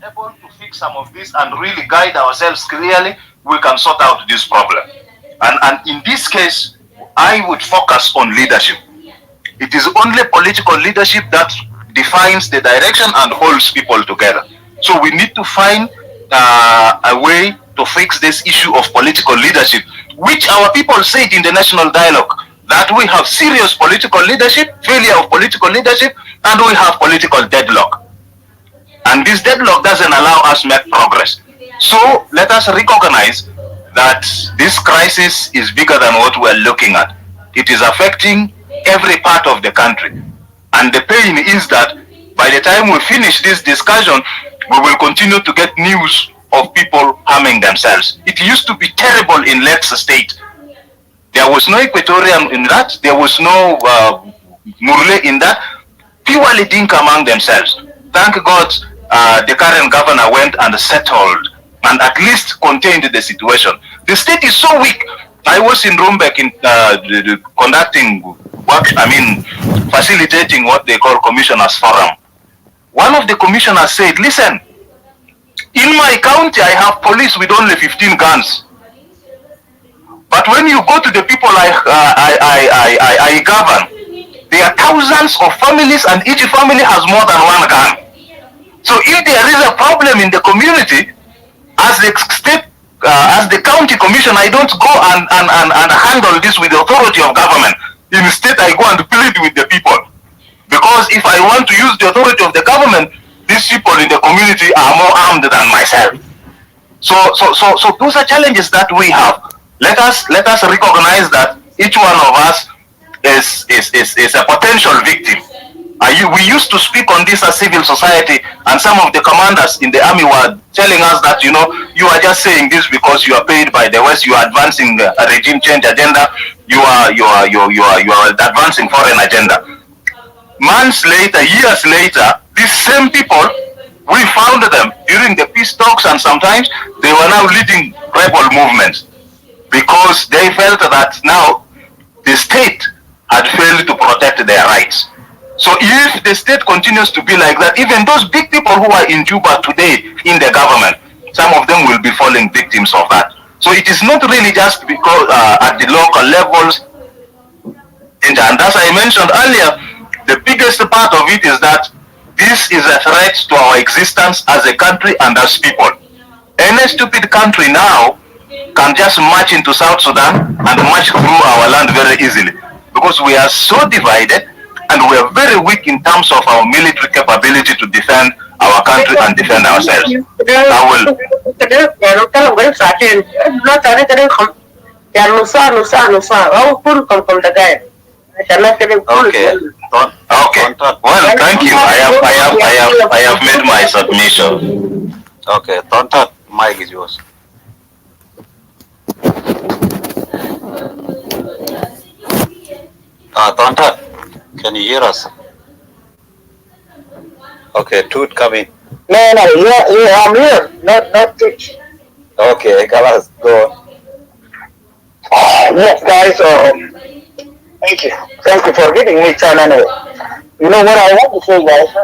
able to fix some of this and really guide ourselves clearly, we can sort out this problem. And in this case, I would focus on leadership. It is only political leadership that defines the direction and holds people together. So we need to find a way to fix this issue of political leadership, which our people said in the national dialogue, that we have serious political leadership, failure of political leadership, and we have political deadlock. And this deadlock doesn't allow us to make progress. So let us recognize that this crisis is bigger than what we're looking at. It is affecting every part of the country. And the pain is that by the time we finish this discussion, we will continue to get news of people harming themselves. It used to be terrible in Lakes State. There was no Equatorian in that. There was no Murle in that. Purely Dinka among themselves. Thank God the current governor went and settled and at least contained the situation. The state is so weak. I was in Rumbek in conducting work, facilitating what they call commissioners forum. One of the commissioners said, listen, in my county I have police with only 15 guns. But when you go to the people I govern, there are thousands of families and each family has more than one gun. So if there is a problem in the community, as the state, as the county commission, I don't go and handle this with the authority of government. Instead, I go and plead with the people. Because if I want to use the authority of the government, these people in the community are more armed than myself. So those are challenges that we have. Let us recognize that each one of us is a potential victim. We used to speak on this as civil society, and some of the commanders in the army were telling us that, you are just saying this because you are paid by the West, you are advancing a regime change agenda, you are advancing foreign agenda. Months later, years later, these same people, we found them during the peace talks, and sometimes they were now leading rebel movements because they felt that now the state had failed to protect their rights. So if the state continues to be like that, even those big people who are in Juba today in the government, some of them will be falling victims of that. So it is not really just because at the local levels, and as I mentioned earlier, the biggest part of it is that this is a threat to our existence as a country and as people. Any stupid country now can just march into South Sudan and march through our land very easily, because we are so divided and we are very weak in terms of our military capability to defend our country and defend ourselves. Okay. Well, thank you. I have made my submission. Okay, Tontat, mic is yours. Tontat, can you hear us? Okay, Toot, come in. No, I'm here. Not Twitch. Okay, Kalas, go on. Yes, guys. Thank you for giving me time anyway. You know what I want to say, guys?